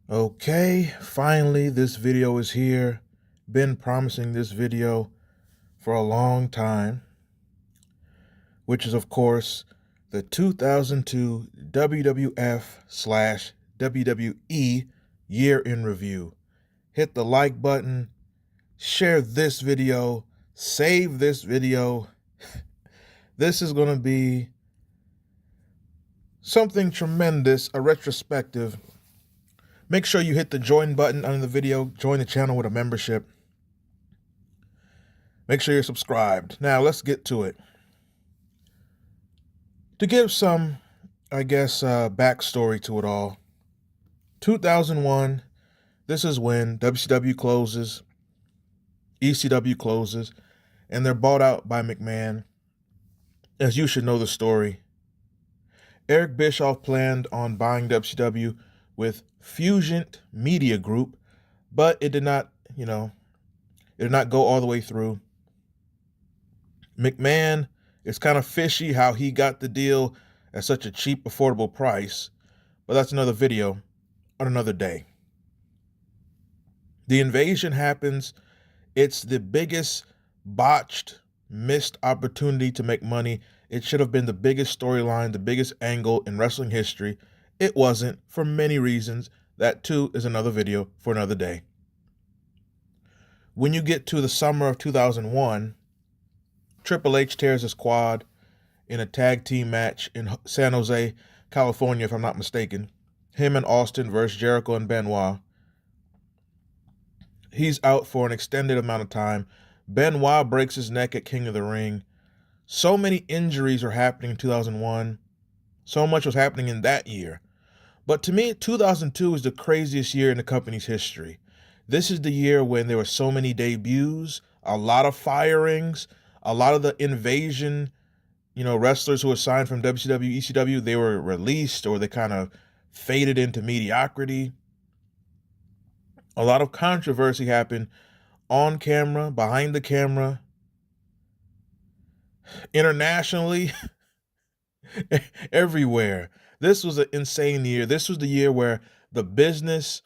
Okay, finally this video is here. Been promising this video for a long time, which is of course the 2002 WWF/WWE year in review. Hit the like button, share this video, save this video. This is going to be something tremendous, a retrospective. Make sure you hit the join button under the video, join the channel with a membership. Make sure you're subscribed. Now let's get to it. To give some, backstory to it all, 2001, this is when WCW closes, ECW closes, and they're bought out by McMahon. As you should know the story, Eric Bischoff planned on buying WCW with Fusion Media Group, but it did not go all the way through. McMahon, it's kind of fishy how he got the deal at such a cheap, affordable price, but that's another video on another day. The invasion happens. It's the biggest botched, missed opportunity to make money. It should have been the biggest storyline, the biggest angle in wrestling history. It wasn't, for many reasons. That too is another video for another day. When you get to the summer of 2001, Triple H tears his quad in a tag team match in San Jose, California, if I'm not mistaken. Him and Austin versus Jericho and Benoit. He's out for an extended amount of time. Benoit breaks his neck at King of the Ring. So many injuries are happening in 2001. So much was happening in that year. But to me, 2002 is the craziest year in the company's history. This is the year when there were so many debuts, a lot of firings, a lot of the invasion, wrestlers who were signed from WCW, ECW, they were released or they kind of faded into mediocrity. A lot of controversy happened on camera, behind the camera, internationally, everywhere. This was an insane year. This was the year where the business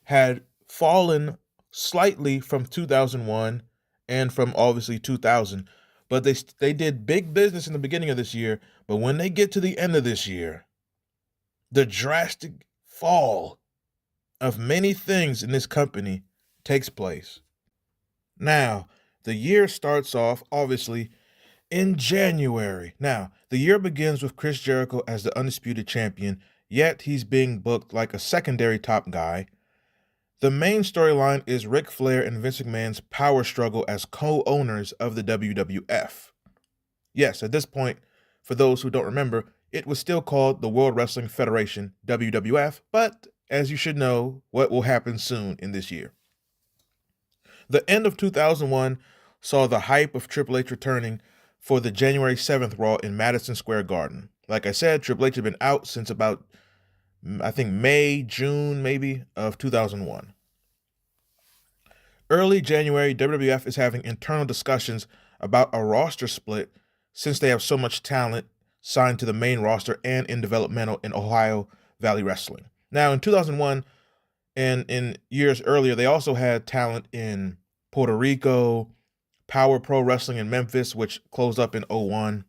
had fallen slightly from 2001 and from obviously 2000. But they did big business in the beginning of this year. But when they get to the end of this year, the drastic fall of many things in this company takes place. Now, the year starts off, obviously, in January. Now, the year begins with Chris Jericho as the undisputed champion, yet he's being booked like a secondary top guy. The main storyline is Ric Flair and Vince McMahon's power struggle as co-owners of the WWF. Yes, at this point, for those who don't remember, it was still called the World Wrestling Federation, WWF, but as you should know, what will happen soon in this year. The end of 2001 saw the hype of Triple H returning for the January 7th Raw in Madison Square Garden. Like I said, Triple H had been out since about, I think, May, June, maybe, of 2001. Early January, WWF is having internal discussions about a roster split since they have so much talent signed to the main roster and in developmental in Ohio Valley Wrestling. Now, in 2001 and in years earlier, they also had talent in Puerto Rico, Power Pro Wrestling in Memphis, which closed up in 01.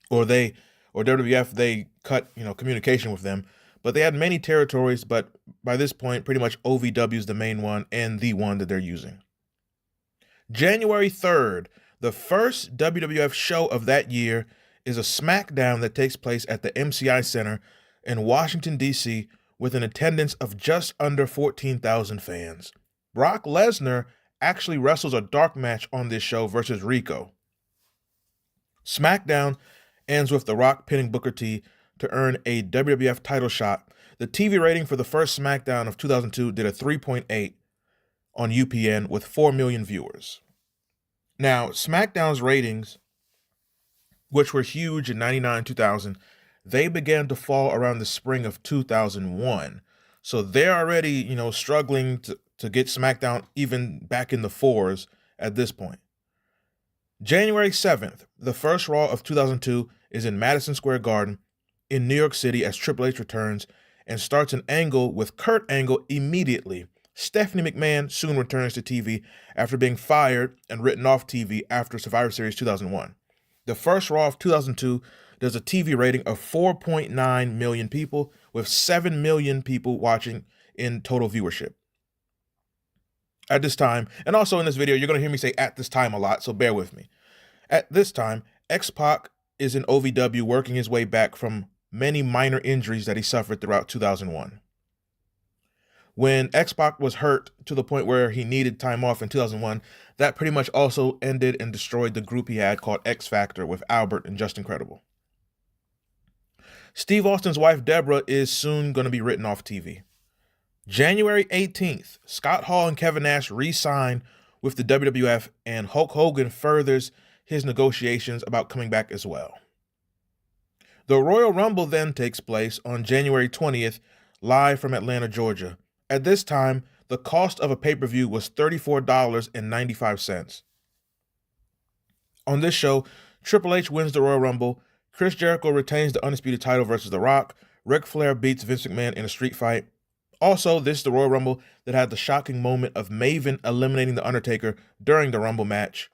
Or WWF, they cut, communication with them. But they had many territories, but by this point, pretty much OVW is the main one and the one that they're using. January 3rd, the first WWF show of that year is a SmackDown that takes place at the MCI Center in Washington, D.C., with an attendance of just under 14,000 fans. Brock Lesnar actually wrestles a dark match on this show versus Rico. SmackDown ends with The Rock pinning Booker T to earn a WWF title shot. The TV rating for the first SmackDown of 2002 did a 3.8 on UPN with 4 million viewers. Now, SmackDown's ratings, which were huge in 99, 2000, they began to fall around the spring of 2001. So they're already, struggling to get SmackDown even back in the fours at this point. January 7th, the first Raw of 2002 is in Madison Square Garden in New York City as Triple H returns, and starts an angle with Kurt Angle immediately. Stephanie McMahon soon returns to TV after being fired and written off TV after Survivor Series 2001. The first Raw of 2002 does a TV rating of 4.9 million people, with 7 million people watching in total viewership. At this time, and also in this video, you're going to hear me say at this time a lot, so bear with me. At this time, X-Pac is in OVW working his way back from many minor injuries that he suffered throughout 2001. When X-Pac was hurt to the point where he needed time off in 2001, that pretty much also ended and destroyed the group he had called X Factor with Albert and Just Incredible. Steve Austin's wife, Deborah, is soon going to be written off TV. January 18th, Scott Hall and Kevin Nash re-sign with the WWF, and Hulk Hogan furthers his negotiations about coming back as well. The Royal Rumble then takes place on January 20th, live from Atlanta, Georgia. At this time, the cost of a pay-per-view was $34.95. On this show, Triple H wins the Royal Rumble, Chris Jericho retains the Undisputed title versus The Rock, Ric Flair beats Vince McMahon in a street fight. Also, this is the Royal Rumble that had the shocking moment of Maven eliminating The Undertaker during the Rumble match,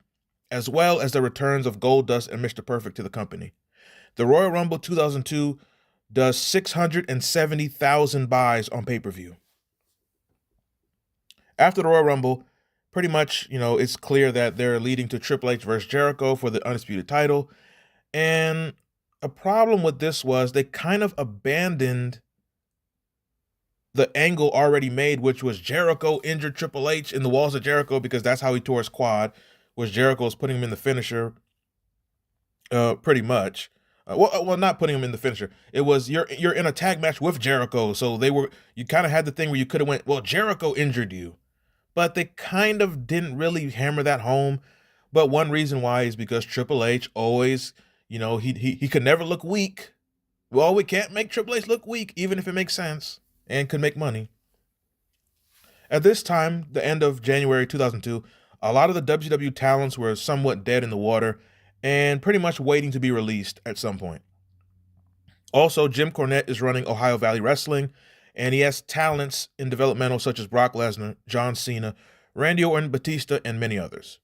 as well as the returns of Goldust and Mr. Perfect to the company. The Royal Rumble 2002 does 670,000 buys on pay-per-view. After the Royal Rumble, pretty much, it's clear that they're leading to Triple H versus Jericho for the Undisputed title. And a problem with this was they kind of abandoned the angle already made, which was Jericho injured Triple H in the walls of Jericho, because that's how he tore his quad, was Jericho's putting him in the finisher, pretty much. Well, not putting him in the finisher. It was you're in a tag match with Jericho, so you kind of had the thing where you could have went, well, Jericho injured you, but they kind of didn't really hammer that home. But one reason why is because Triple H always, he could never look weak. Well, we can't make Triple H look weak, even if it makes sense and could make money. At this time, the end of January 2002, a lot of the WCW talents were somewhat dead in the water and pretty much waiting to be released at some point. Also, Jim Cornette is running Ohio Valley Wrestling, and he has talents in developmental such as Brock Lesnar, John Cena, Randy Orton, Batista, and many others.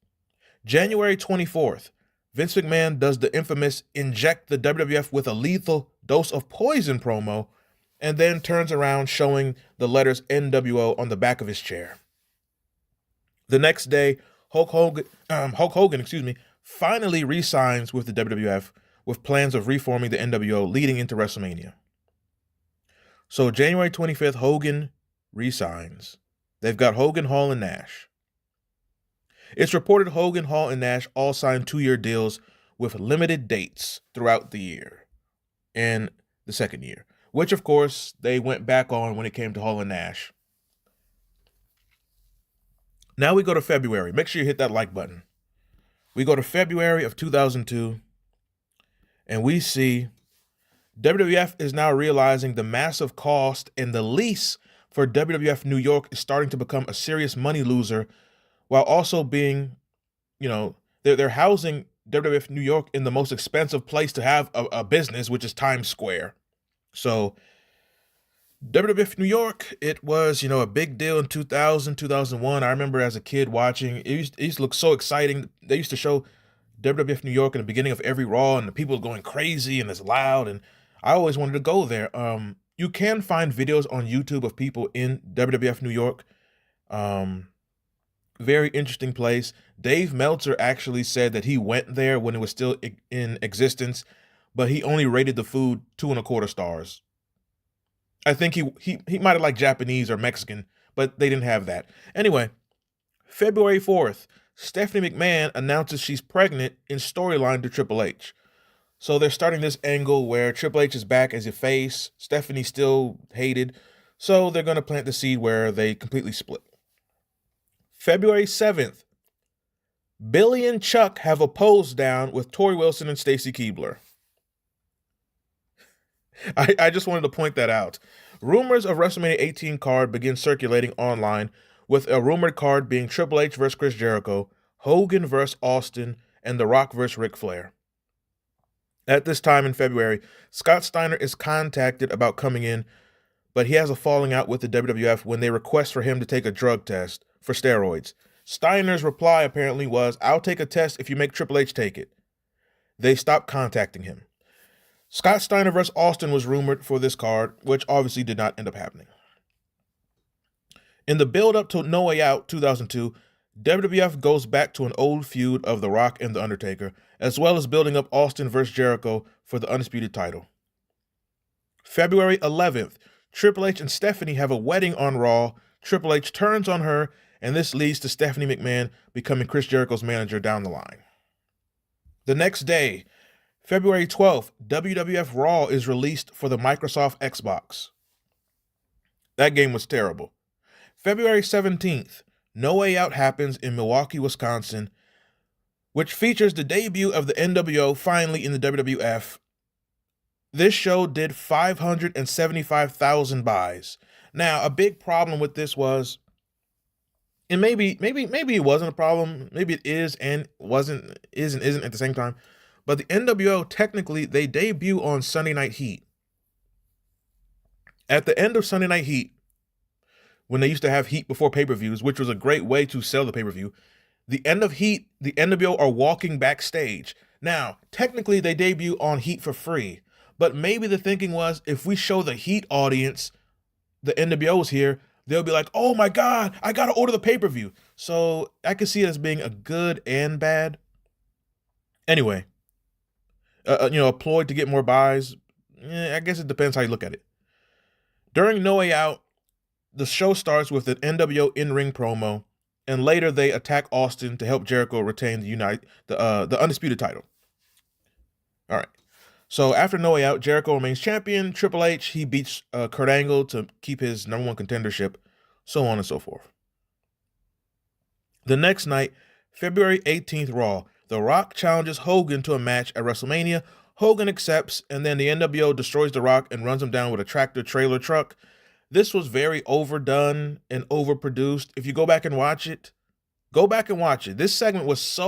January 24th, Vince McMahon does the infamous inject the WWF with a lethal dose of poison promo, and then turns around showing the letters NWO on the back of his chair. The next day, Hulk Hogan, finally re-signs with the WWF with plans of reforming the NWO leading into WrestleMania. So January 25th, Hogan re-signs. They've got Hogan, Hall, and Nash. It's reported Hogan, Hall, and Nash all signed 2-year deals with limited dates throughout the year and the second year, which, of course, they went back on when it came to Hall and Nash. Now we go to February. Make sure you hit that like button. We go to February of 2002, and we see WWF is now realizing the massive cost, and the lease for WWF New York is starting to become a serious money loser, while also being, they're housing WWF New York in the most expensive place to have a business, which is Times Square. So WWF New York, it was, a big deal in 2000, 2001. I remember as a kid watching, it used to look so exciting. They used to show WWF New York in the beginning of every Raw, and the people were going crazy and it's loud, and I always wanted to go there. You can find videos on YouTube of people in WWF New York. Very interesting place. Dave Meltzer actually said that he went there when it was still in existence, but he only rated the food 2.25 stars. I think he might have liked Japanese or Mexican, but they didn't have that. Anyway, February 4th, Stephanie McMahon announces she's pregnant in storyline to Triple H. So they're starting this angle where Triple H is back as a face. Stephanie's still hated. So they're going to plant the seed where they completely split. February 7th, Billy and Chuck have a pose down with Tori Wilson and Stacy Keibler. I just wanted to point that out. Rumors of WrestleMania 18 card begin circulating online, with a rumored card being Triple H vs. Chris Jericho, Hogan vs. Austin, and The Rock vs. Ric Flair. At this time in February, Scott Steiner is contacted about coming in, but he has a falling out with the WWF when they request for him to take a drug test for steroids. Steiner's reply apparently was, "I'll take a test if you make Triple H take it." They stopped contacting him. Scott Steiner vs. Austin was rumored for this card, which obviously did not end up happening. In the build-up to No Way Out 2002, WWF goes back to an old feud of The Rock and The Undertaker, as well as building up Austin vs. Jericho for the Undisputed title. February 11th, Triple H and Stephanie have a wedding on Raw. Triple H turns on her, and this leads to Stephanie McMahon becoming Chris Jericho's manager down the line. The next day, February 12th, WWF Raw is released for the Microsoft Xbox. That game was terrible. February 17th, No Way Out happens in Milwaukee, Wisconsin, which features the debut of the NWO finally in the WWF. This show did 575,000 buys. Now, a big problem with this was, and maybe it wasn't a problem, maybe it is and isn't at the same time, but the NWO, technically, they debut on Sunday Night Heat. At the end of Sunday Night Heat, when they used to have Heat before pay-per-views, which was a great way to sell the pay-per-view, the end of Heat, the NWO are walking backstage. Now, technically, they debut on Heat for free, but maybe the thinking was, if we show the Heat audience the NWO's here, they'll be like, "Oh my God, I gotta order the pay-per-view." So I can see it as being a good and bad. Anyway, a ploy to get more buys. I guess it depends how you look at it. During No Way Out, the show starts with an NWO in-ring promo, and later they attack Austin to help Jericho retain the Undisputed title. All right. So after No Way Out, Jericho remains champion. Triple H, he beats Kurt Angle to keep his #1 contendership, so on and so forth. The next night, February 18th Raw, The Rock challenges Hogan to a match at WrestleMania. Hogan accepts, and then the NWO destroys The Rock and runs him down with a tractor-trailer truck. This was very overdone and overproduced. If you go back and watch it, This segment was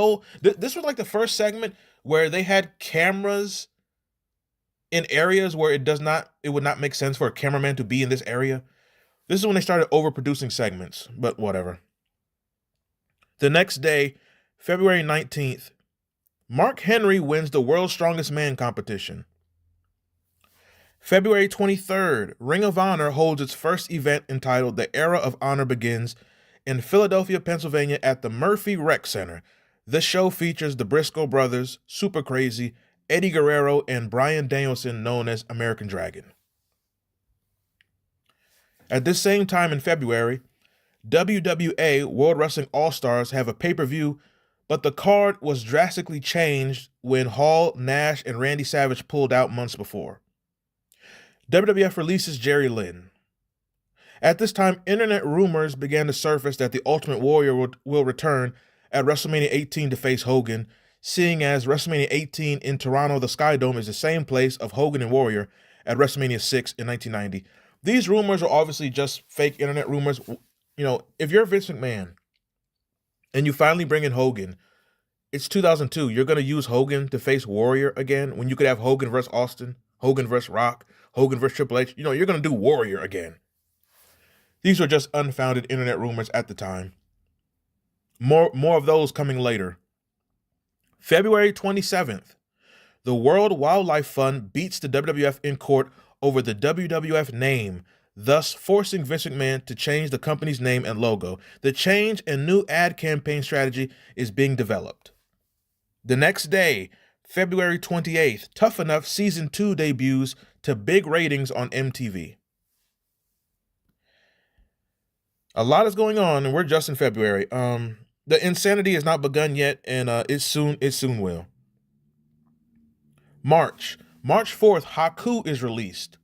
this was like the first segment where they had cameras in areas where it would not make sense for a cameraman to be in this area. This is when they started overproducing segments, but whatever. The next day, February 19th, Mark Henry wins the World's Strongest Man competition. February 23rd, Ring of Honor holds its first event entitled The Era of Honor Begins in Philadelphia, Pennsylvania at the Murphy Rec Center. This show features the Briscoe brothers, Super Crazy, Eddie Guerrero, and Bryan Danielson, known as American Dragon. At this same time in February, WWA World Wrestling All-Stars have a pay-per-view, but the card was drastically changed when Hall, Nash, and Randy Savage pulled out months before. WWF releases Jerry Lynn. At this time, internet rumors began to surface that the Ultimate Warrior will return at WrestleMania 18 to face Hogan, seeing as WrestleMania 18 in Toronto, the Sky Dome, is the same place of Hogan and Warrior at WrestleMania 6 in 1990. These rumors are obviously just fake internet rumors. If you're Vince McMahon and you finally bring in Hogan, it's 2002. You're going to use Hogan to face Warrior again when you could have Hogan versus Austin, Hogan versus Rock, Hogan versus Triple H. You're going to do Warrior again. These were just unfounded internet rumors at the time. More of those coming later. February 27th, the World Wildlife Fund beats the WWF in court over the WWF name, thus forcing Vince McMahon to change the company's name and logo. The change and new ad campaign strategy is being developed. The next day, February 28th, Tough Enough Season 2 debuts to big ratings on MTV. A lot is going on, and we're just in February. The insanity has not begun yet, and it soon will. March 4th, Haku is released.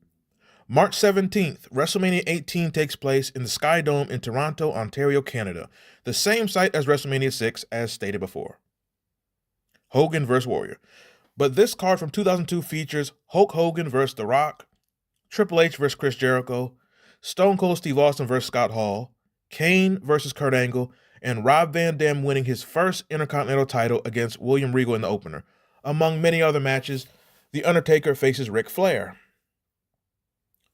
March 17th, WrestleMania 18 takes place in the Sky Dome in Toronto, Ontario, Canada, the same site as WrestleMania 6, as stated before. Hogan vs. Warrior. But this card from 2002 features Hulk Hogan vs. The Rock, Triple H vs. Chris Jericho, Stone Cold Steve Austin vs. Scott Hall, Kane vs. Kurt Angle, and Rob Van Dam winning his first Intercontinental title against William Regal in the opener. Among many other matches, The Undertaker faces Ric Flair.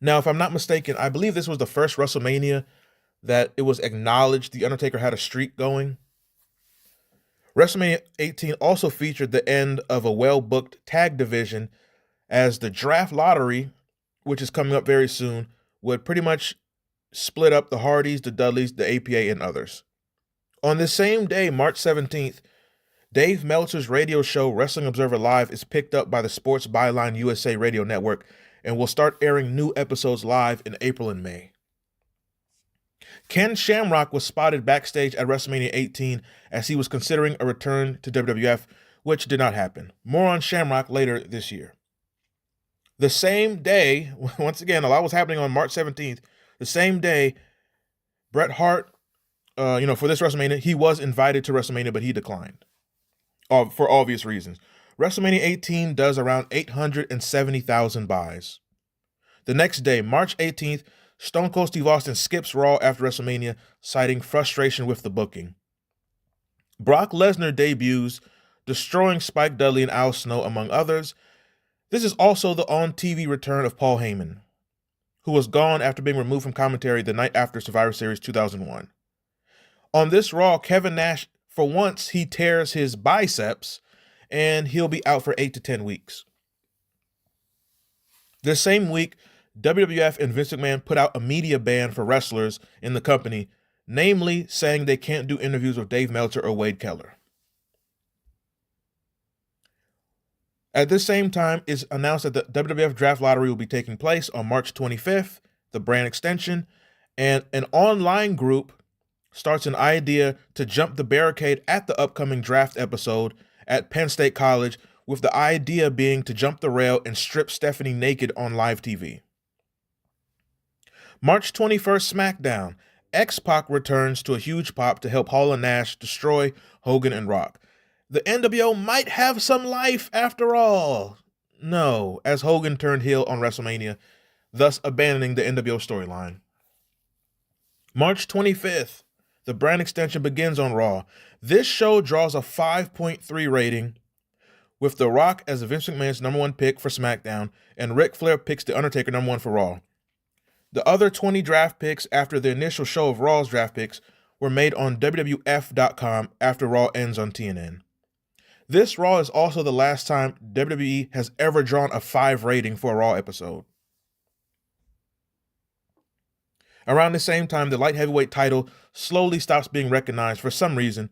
Now, if I'm not mistaken, I believe this was the first WrestleMania that it was acknowledged The Undertaker had a streak going. WrestleMania 18 also featured the end of a well-booked tag division, as the draft lottery, which is coming up very soon, would pretty much split up the Hardys, the Dudleys, the APA, and others. On this same day, March 17th, Dave Meltzer's radio show Wrestling Observer Live is picked up by the Sports Byline USA radio network and will start airing new episodes live in April and May. Ken Shamrock was spotted backstage at WrestleMania 18 as he was considering a return to WWF, which did not happen. More on Shamrock later this year. The same day, once again, a lot was happening on March 17th. The same day, Bret Hart, for this WrestleMania, he was invited to WrestleMania, but he declined for obvious reasons. WrestleMania 18 does around 870,000 buys. The next day, March 18th, Stone Cold Steve Austin skips Raw after WrestleMania, citing frustration with the booking. Brock Lesnar debuts, destroying Spike Dudley and Al Snow, among others. This is also the on-TV return of Paul Heyman, who was gone after being removed from commentary the night after Survivor Series 2001. On this Raw, Kevin Nash, for once, he tears his biceps, and he'll be out for 8 to 10 weeks. This same week, WWF and Vince McMahon put out a media ban for wrestlers in the company, namely saying they can't do interviews with Dave Meltzer or Wade Keller. At this same time, it's announced that the WWF Draft Lottery will be taking place on March 25th, the brand extension, and an online group starts an idea to jump the barricade at the upcoming draft episode at Penn State College, with the idea being to jump the rail and strip Stephanie naked on live TV. March 21st, SmackDown. X-Pac returns to a huge pop to help Hall and Nash destroy Hogan and Rock. The NWO might have some life after all. No, as Hogan turned heel on WrestleMania, thus abandoning the NWO storyline. March 25th, the brand extension begins on Raw. This show draws a 5.3 rating, with The Rock as Vince McMahon's number one pick for SmackDown, and Ric Flair picks The Undertaker number one for Raw. The other 20 draft picks after the initial show of Raw's draft picks were made on WWF.com after Raw ends on TNN. This Raw is also the last time WWE has ever drawn a 5 rating for a Raw episode. Around the same time, the light heavyweight title slowly stops being recognized for some reason,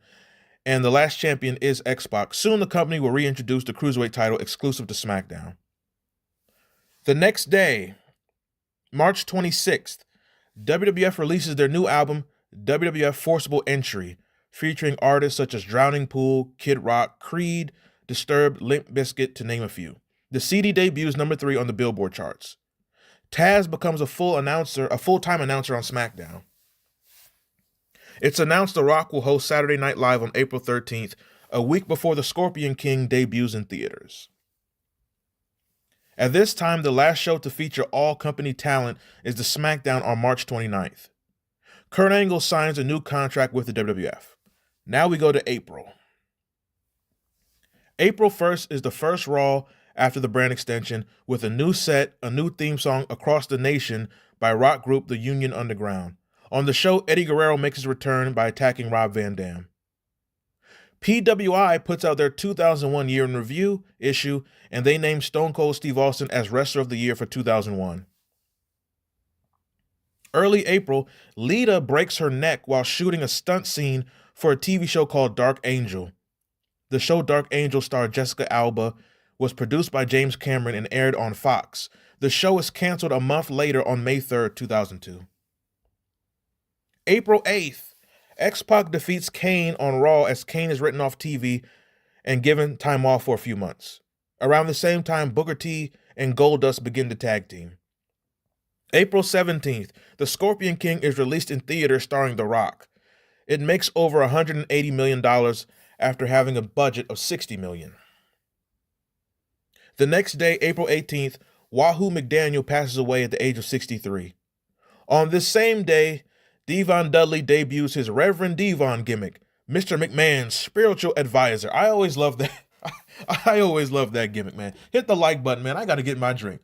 and the last champion is X-Pac. Soon the company will reintroduce the Cruiserweight title exclusive to SmackDown. The next day, March 26th, WWF releases their new album, WWF Forcible Entry, featuring artists such as Drowning Pool, Kid Rock, Creed, Disturbed, Limp Bizkit, to name a few. The CD debuts number 3 on the Billboard charts. Taz becomes a full-time announcer on SmackDown. It's announced The Rock will host Saturday Night Live on April 13th, a week before the Scorpion King debuts in theaters. At this time, the last show to feature all company talent is the SmackDown on March 29th. Kurt Angle signs a new contract with the WWF. Now we go to April. April 1st is the first Raw after the brand extension, with a new set, a new theme song, Across the Nation by rock group The Union Underground. On the show, Eddie Guerrero makes his return by attacking Rob Van Dam. PWI puts out their 2001 Year in Review issue, and they named Stone Cold Steve Austin as Wrestler of the Year for 2001. Early April, Lita breaks her neck while shooting a stunt scene for a TV show called Dark Angel. The show Dark Angel starred Jessica Alba, was produced by James Cameron, and aired on Fox. The show is canceled a month later on May 3rd, 2002. April 8th, X-Pac defeats Kane on Raw as Kane is written off TV and given time off for a few months. Around the same time, Booker T and Goldust begin to tag team. April 17th, The Scorpion King is released in theaters starring The Rock. It makes over $180 million after having a budget of $60 million. The next day, April 18th, Wahoo McDaniel passes away at the age of 63. On this same day, Devon Dudley debuts his Reverend Devon gimmick, Mr. McMahon's spiritual advisor. I always love that. I always love that gimmick, man. Hit the like button, man. I got to get my drink.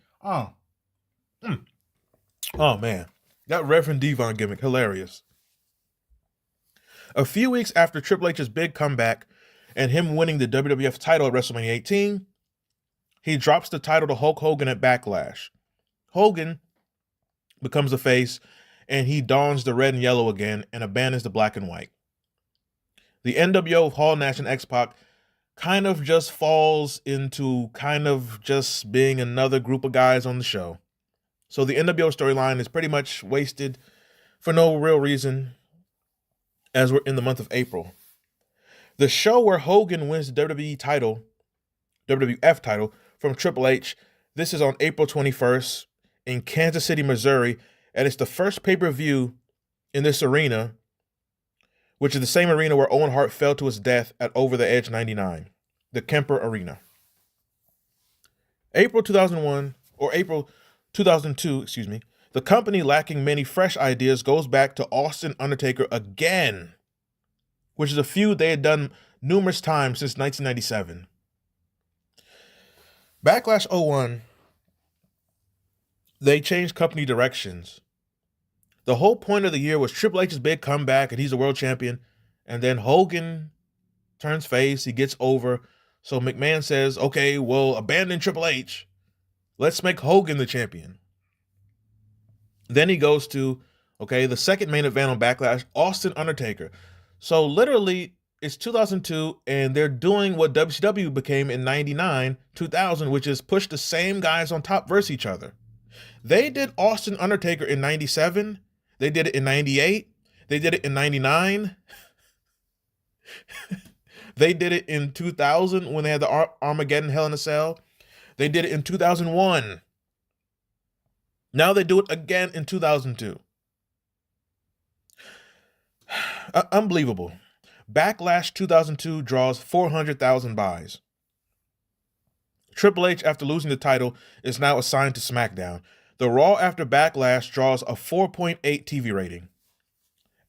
Oh man, that Reverend Devon gimmick, hilarious. A few weeks after Triple H's big comeback and him winning the WWF title at WrestleMania 18, he drops the title to Hulk Hogan at Backlash. Hogan becomes a face, and he dons the red and yellow again and abandons the black and white. The NWO of Hall, Nash, and X-Pac kind of just falls into kind of just being another group of guys on the show. So the NWO storyline is pretty much wasted for no real reason as we're in the month of April. The show where Hogan wins the WWE title, WWF title, from Triple H, this is on April 21st in Kansas City, Missouri, and it's the first pay-per-view in this arena, which is the same arena where Owen Hart fell to his death at Over the Edge 99, the Kemper Arena. April 2002, the company, lacking many fresh ideas, goes back to Austin Undertaker again, which is a feud they had done numerous times since 1997. Backlash 01, they changed company directions. The whole point of the year was Triple H's big comeback and he's a world champion, and then Hogan turns face, he gets over, so McMahon says, okay, we'll abandon Triple H. Let's make Hogan the champion. Then he goes to, the second main event on Backlash, Austin Undertaker. So literally, it's 2002, and they're doing what WCW became in 99, 2000, which is push the same guys on top versus each other. They did Austin Undertaker in 97. They did it in 98. They did it in 99. They did it in 2000 when they had the Armageddon Hell in a Cell. They did it in 2001. Now they do it again in 2002. Unbelievable. Backlash 2002 draws 400,000 buys. Triple H, after losing the title, is now assigned to SmackDown. The Raw after Backlash draws a 4.8 TV rating.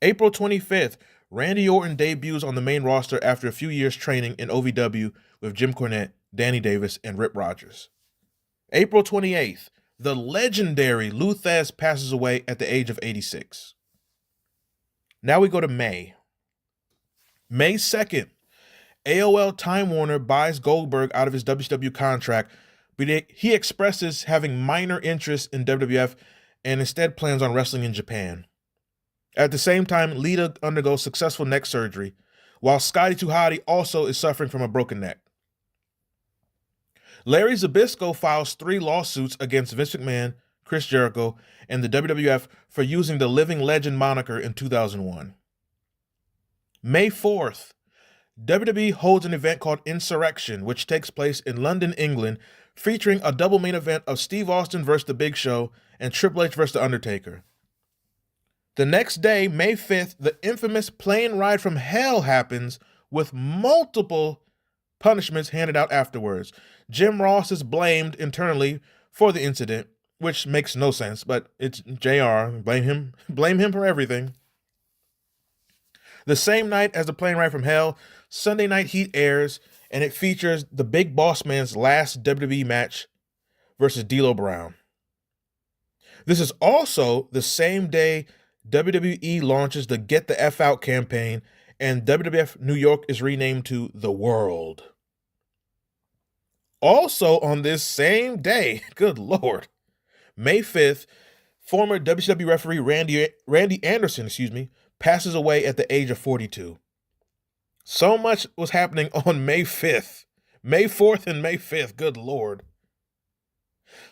April 25th, Randy Orton debuts on the main roster after a few years training in OVW with Jim Cornette, Danny Davis, and Rip Rogers. April 28th, the legendary Lou Thesz passes away at the age of 86. Now we go to May. May 2nd, AOL Time Warner buys Goldberg out of his WCW contract, but he expresses having minor interest in WWF and instead plans on wrestling in Japan. At the same time, Lita undergoes successful neck surgery, while Scotty 2 Hotty also is suffering from a broken neck. Larry Zbyszko files 3 lawsuits against Vince McMahon, Chris Jericho, and the WWF for using the Living Legend moniker in 2001. May 4th, WWE holds an event called Insurrection, which takes place in London, England, featuring a double main event of Steve Austin versus The Big Show and Triple H versus The Undertaker. The next day, May 5th, the infamous plane ride from hell happens with multiple punishments handed out afterwards. Jim Ross is blamed internally for the incident, which makes no sense, but it's JR. Blame him for everything. The same night as the plane ride from hell, Sunday Night Heat airs, and it features the Big Boss Man's last WWE match versus D'Lo Brown. This is also the same day WWE launches the Get the F Out campaign, and WWF New York is renamed to The World. Also on this same day, good Lord, May 5th, former WCW referee Randy Anderson, passes away at the age of 42. So much was happening on May 5th. May 4th and May 5th, good Lord.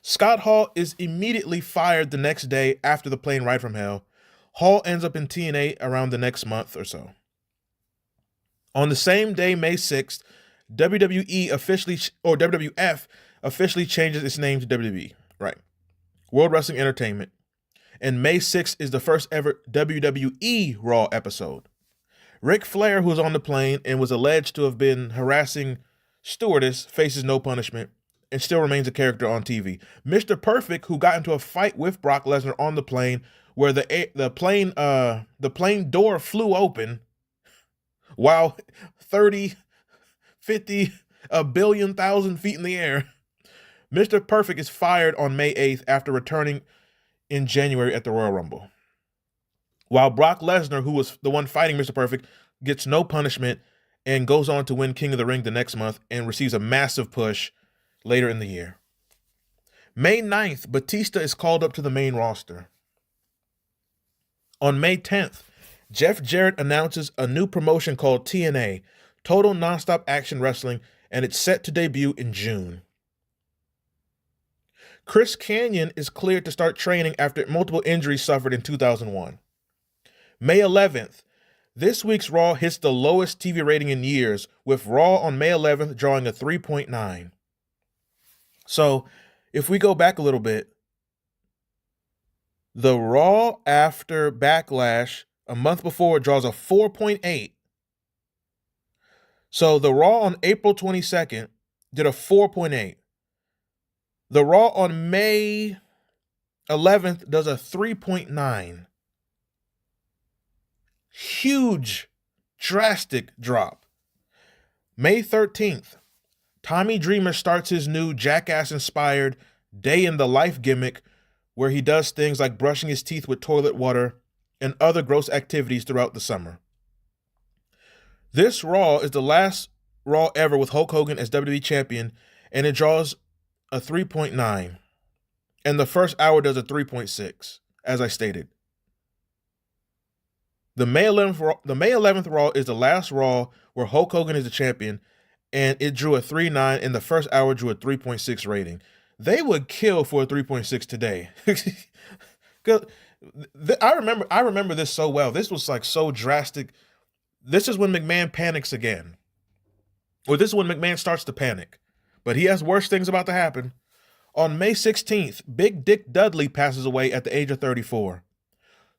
Scott Hall is immediately fired the next day after the plane ride from hell. Hall ends up in TNA around the next month or so. On the same day, May 6th, WWF officially changes its name to WWE, right? World Wrestling Entertainment. And May 6th is the first ever WWE Raw episode. Ric Flair, who was on the plane and was alleged to have been harassing stewardess, faces no punishment and still remains a character on TV. Mr. Perfect, who got into a fight with Brock Lesnar on the plane, where the plane door flew open while 30, 50, a billion thousand feet in the air. Mr. Perfect is fired on May 8th after returning in January at the Royal Rumble. While Brock Lesnar, who was the one fighting Mr. Perfect, gets no punishment and goes on to win King of the Ring the next month and receives a massive push later in the year. May 9th, Batista is called up to the main roster. On May 10th, Jeff Jarrett announces a new promotion called TNA, Total Nonstop Action Wrestling, and it's set to debut in June. Chris Kanyon is cleared to start training after multiple injuries suffered in 2001. May 11th, this week's Raw hits the lowest TV rating in years, with Raw on May 11th drawing a 3.9. So, if we go back a little bit, the Raw after Backlash a month before draws a 4.8. So the Raw on April 22nd did a 4.8. The Raw on May 11th does a 3.9. Huge, drastic drop. May 13th, Tommy Dreamer starts his new Jackass-inspired Day in the Life gimmick where he does things like brushing his teeth with toilet water and other gross activities throughout the summer. This Raw is the last Raw ever with Hulk Hogan as WWE Champion, and it draws a 3.9. And the first hour does a 3.6, as I stated. The May 11th Raw is the last Raw where Hulk Hogan is the champion, and it drew a 3.9, and the first hour drew a 3.6 rating. They would kill for a 3.6 today. I remember this so well. This was like so drastic. This is when McMahon panics again. Or this is when McMahon starts to panic. But he has worse things about to happen. On May 16th, Big Dick Dudley passes away at the age of 34.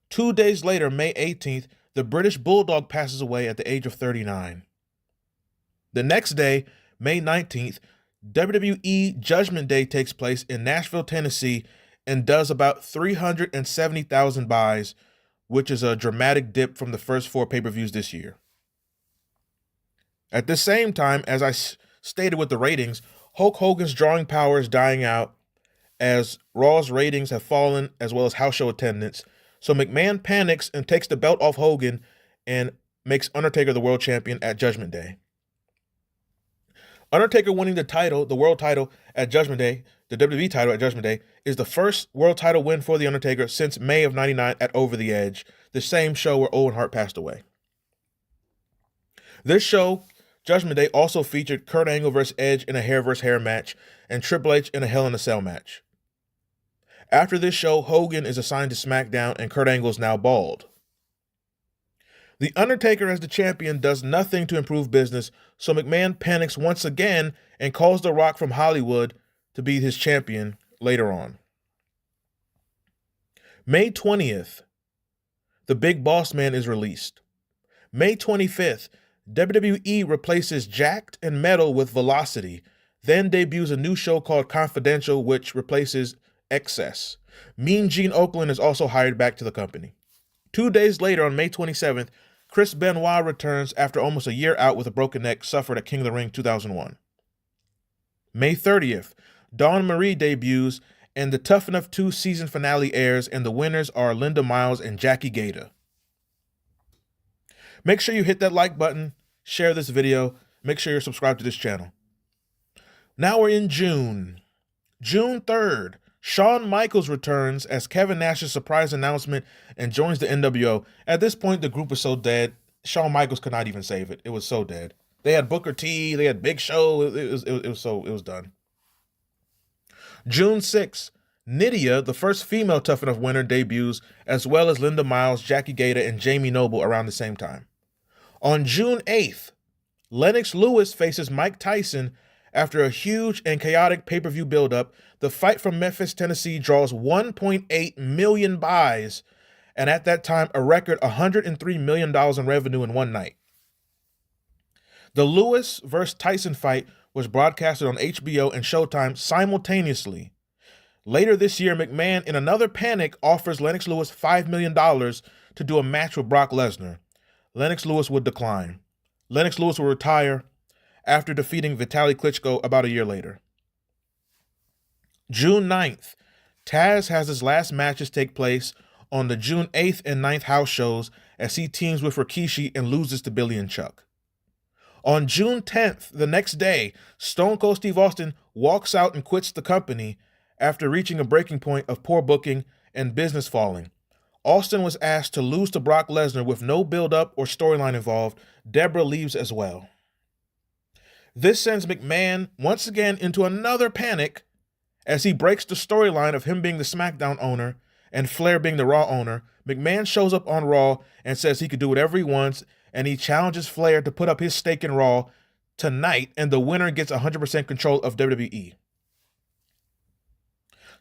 2 days later, May 18th, the British Bulldog passes away at the age of 39. The next day, May 19th, WWE Judgment Day takes place in Nashville, Tennessee, and does about 370,000 buys, which is a dramatic dip from the first 4 pay-per-views this year. At the same time, as I stated with the ratings, Hulk Hogan's drawing power is dying out as Raw's ratings have fallen as well as house show attendance. So McMahon panics and takes the belt off Hogan and makes Undertaker the world champion at Judgment Day. Undertaker winning the world title at Judgment Day, the WWE title at Judgment Day, is the first world title win for The Undertaker since May of '99 at Over the Edge, the same show where Owen Hart passed away. This show, Judgment Day, also featured Kurt Angle vs. Edge in a hair vs. hair match and Triple H in a Hell in a Cell match. After this show, Hogan is assigned to SmackDown and Kurt Angle is now bald. The Undertaker as the champion does nothing to improve business, so McMahon panics once again and calls The Rock from Hollywood to be his champion later on. May 20th, The Big Boss Man is released. May 25th, WWE replaces Jacked and Metal with Velocity, then debuts a new show called Confidential, which replaces Excess. Mean Gene Okerlund is also hired back to the company. 2 days later, on May 27th, Chris Benoit returns after almost a year out with a broken neck suffered at King of the Ring 2001. May 30th, Dawn Marie debuts and the Tough Enough 2 season finale airs, and the winners are Linda Miles and Jackie Gata. Make sure you hit that like button, share this video, make sure you're subscribed to this channel. Now we're in June. June 3rd, Shawn Michaels returns as Kevin Nash's surprise announcement and joins the NWO. At this point, the group was so dead, Shawn Michaels could not even save it. It was so dead. They had Booker T, they had Big Show, it was done. June 6th, Nydia, the first female Tough Enough winner, debuts, as well as Linda Miles, Jackie Gata, and Jamie Noble around the same time. On June 8th, Lennox Lewis faces Mike Tyson after a huge and chaotic pay-per-view buildup. The fight from Memphis, Tennessee draws 1.8 million buys, and at that time, a record $103 million in revenue in one night. The Lewis vs. Tyson fight was broadcasted on HBO and Showtime simultaneously. Later this year, McMahon, in another panic, offers Lennox Lewis $5 million to do a match with Brock Lesnar. Lennox Lewis would decline. Lennox Lewis will retire after defeating Vitaly Klitschko about a year later. June 9th, Taz has his last matches take place on the June 8th and 9th house shows as he teams with Rikishi and loses to Billy and Chuck. On June 10th, the next day, Stone Cold Steve Austin walks out and quits the company after reaching a breaking point of poor booking and business falling. Austin was asked to lose to Brock Lesnar with no build-up or storyline involved. Deborah leaves as well. This sends McMahon once again into another panic as he breaks the storyline of him being the SmackDown owner and Flair being the Raw owner. McMahon shows up on Raw and says he could do whatever he wants, and he challenges Flair to put up his stake in Raw tonight, and the winner gets 100% control of WWE.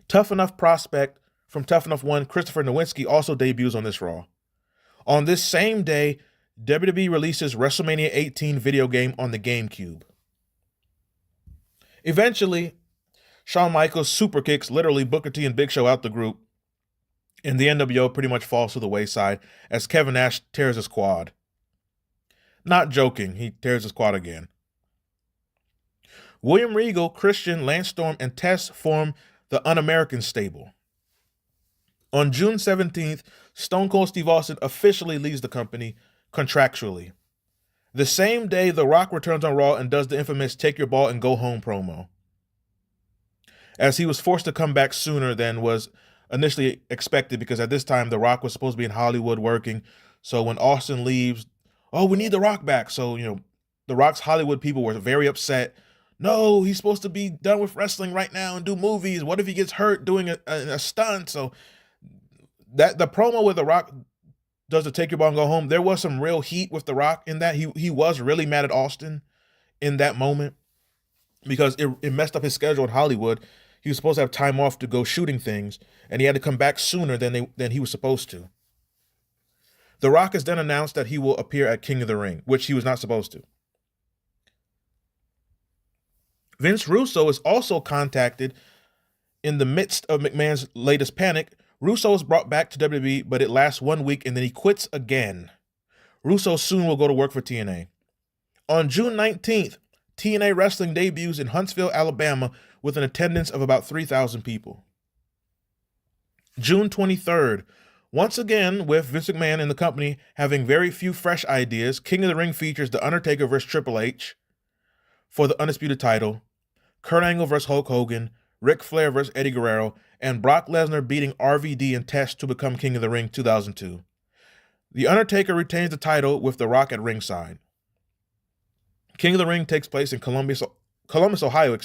Tough Enough prospect from Tough Enough 1, Christopher Nowinski, also debuts on this Raw. On this same day, WWE releases WrestleMania 18 video game on the GameCube. Eventually, Shawn Michaels super kicks literally Booker T and Big Show out the group, and the NWO pretty much falls to the wayside as Kevin Nash tears his quad. Not joking, he tears his quad again. William Regal, Christian, Lance Storm, and Test form the Un-American stable. On June 17th, Stone Cold Steve Austin officially leaves the company contractually. The same day, The Rock returns on Raw and does the infamous "Take your ball and go home" promo, as he was forced to come back sooner than was initially expected, because at this time, The Rock was supposed to be in Hollywood working. So when Austin leaves, we need The Rock back. So, The Rock's Hollywood people were very upset. No, he's supposed to be done with wrestling right now and do movies. What if he gets hurt doing a stunt? So that the promo where The Rock does the "Take your ball and go home," there was some real heat with The Rock in that. He was really mad at Austin in that moment because it messed up his schedule in Hollywood. He was supposed to have time off to go shooting things, and he had to come back sooner than he was supposed to. The Rock has then announced that he will appear at King of the Ring, which he was not supposed to. Vince Russo is also contacted in the midst of McMahon's latest panic. Russo is brought back to WWE, but it lasts 1 week and then he quits again. Russo soon will go to work for TNA. On June 19th, TNA Wrestling debuts in Huntsville, Alabama, with an attendance of about 3,000 people. June 23rd, once again with Vince McMahon and the company having very few fresh ideas, King of the Ring features The Undertaker vs. Triple H for the Undisputed title, Kurt Angle vs. Hulk Hogan, Ric Flair vs. Eddie Guerrero, and Brock Lesnar beating RVD and Test to become King of the Ring 2002. The Undertaker retains the title with The Rock at ringside. King of the Ring takes place in Columbus, Ohio,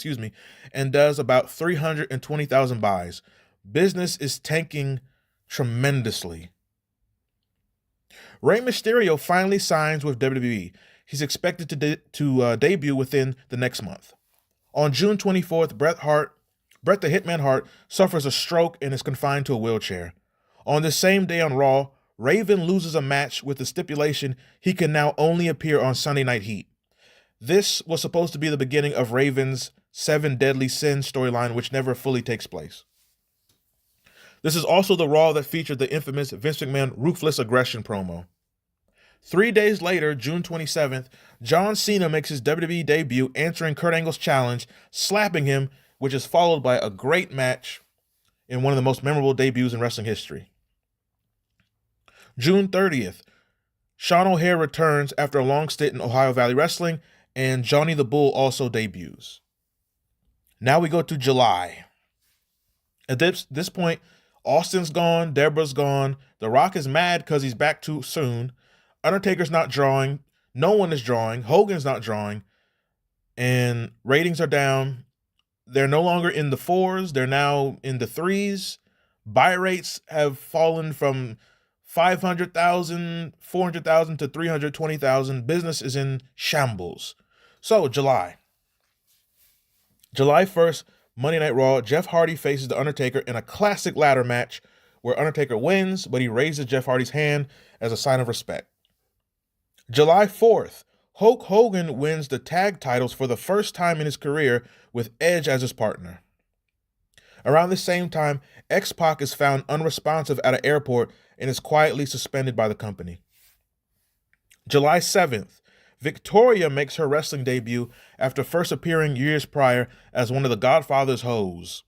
and does about 320,000 buys. Business is tanking tremendously. Rey Mysterio finally signs with WWE. He's expected to debut within the next month. On June 24th, Bret the Hitman Hart suffers a stroke and is confined to a wheelchair. On the same day on Raw, Raven loses a match with the stipulation he can now only appear on Sunday Night Heat. This was supposed to be the beginning of Raven's 7 Deadly Sins storyline, which never fully takes place. This is also the Raw that featured the infamous Vince McMahon ruthless aggression promo. 3 days later, June 27th, John Cena makes his WWE debut, answering Kurt Angle's challenge, slapping him, which is followed by a great match in one of the most memorable debuts in wrestling history. June 30th, Sean O'Haire returns after a long stint in Ohio Valley Wrestling, and Johnny the Bull also debuts. Now we go to July. At this point, Austin's gone, Deborah's gone, The Rock is mad because he's back too soon, Undertaker's not drawing, no one is drawing, Hogan's not drawing, and ratings are down. They're no longer in the 4s, they're now in the 3s. Buy rates have fallen from 500,000, 400,000 to 320,000. Business is in shambles. So, July 1st, Monday Night Raw, Jeff Hardy faces The Undertaker in a classic ladder match where Undertaker wins, but he raises Jeff Hardy's hand as a sign of respect. July 4th, Hulk Hogan wins the tag titles for the first time in his career with Edge as his partner. Around the same time, X-Pac is found unresponsive at an airport and is quietly suspended by the company. July 7th, Victoria makes her wrestling debut after first appearing years prior as one of the Godfather's hoes.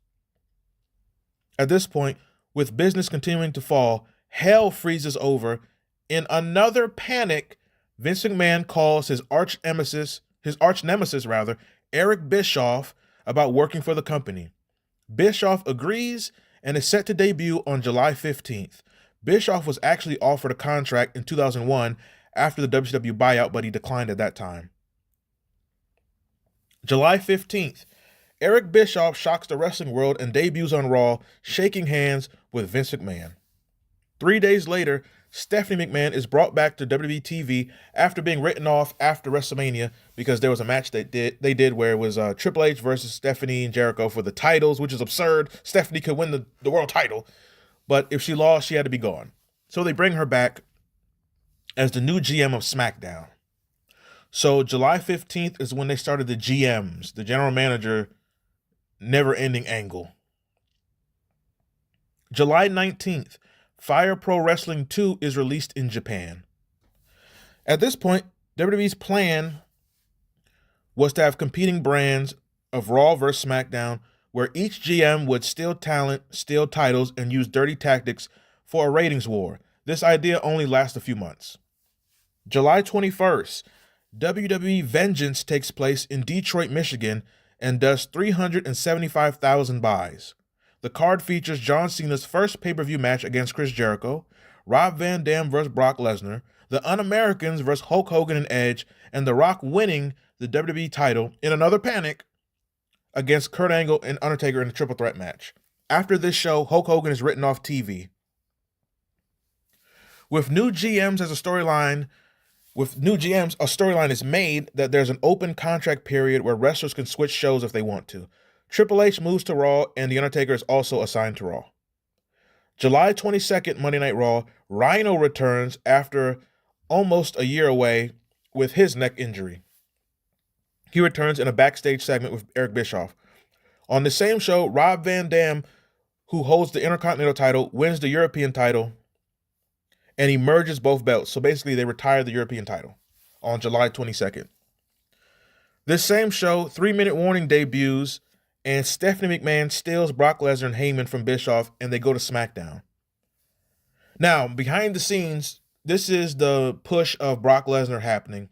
At this point, with business continuing to fall, hell freezes over. In another panic, Vince McMahon calls his arch nemesis rather, Eric Bischoff, about working for the company. Bischoff agrees and is set to debut on July 15th. Bischoff was actually offered a contract in 2001 after the WCW buyout, but he declined at that time. July 15th, Eric Bischoff shocks the wrestling world and debuts on Raw, shaking hands with Vince McMahon. 3 days later, Stephanie McMahon is brought back to WWE TV after being written off after WrestleMania because there was a match they did where it was Triple H versus Stephanie and Jericho for the titles, which is absurd. Stephanie could win the world title, but if she lost, she had to be gone. So they bring her back as the new GM of SmackDown. So July 15th is when they started the GMs, the general manager, never-ending angle. July 19th, Fire Pro Wrestling 2 is released in Japan. At this point, WWE's plan was to have competing brands of Raw vs. SmackDown, where each GM would steal talent, steal titles, and use dirty tactics for a ratings war. This idea only lasts a few months. July 21st, WWE Vengeance takes place in Detroit, Michigan, and does 375,000 buys. The card features John Cena's first pay-per-view match against Chris Jericho, Rob Van Dam vs. Brock Lesnar, the Un-Americans vs. Hulk Hogan and Edge, and The Rock winning the WWE title in another panic against Kurt Angle and Undertaker in a triple threat match. After this show, Hulk Hogan is written off TV. With new GMs, a storyline is made that there's an open contract period where wrestlers can switch shows if they want to. Triple H moves to Raw, and The Undertaker is also assigned to Raw. July 22nd, Monday Night Raw, Rhino returns after almost a year away with his neck injury. He returns in a backstage segment with Eric Bischoff. On the same show, Rob Van Dam, who holds the Intercontinental title, wins the European title, and he merges both belts. So basically, they retire the European title on July 22nd. This same show, 3-Minute Warning debuts, and Stephanie McMahon steals Brock Lesnar and Heyman from Bischoff, and they go to SmackDown. Now, behind the scenes, this is the push of Brock Lesnar happening.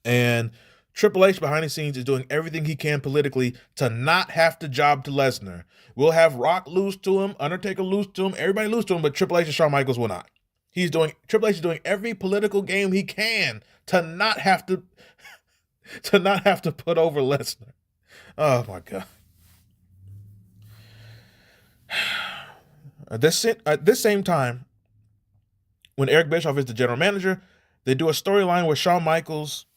And Triple H behind the scenes is doing everything he can politically to not have to job to Lesnar. We'll have Rock lose to him, Undertaker lose to him, everybody lose to him, but Triple H and Shawn Michaels will not. Triple H is doing every political game he can to not have to put over Lesnar. Oh my God. At this same time, when Eric Bischoff is the general manager, they do a storyline where Shawn Michaels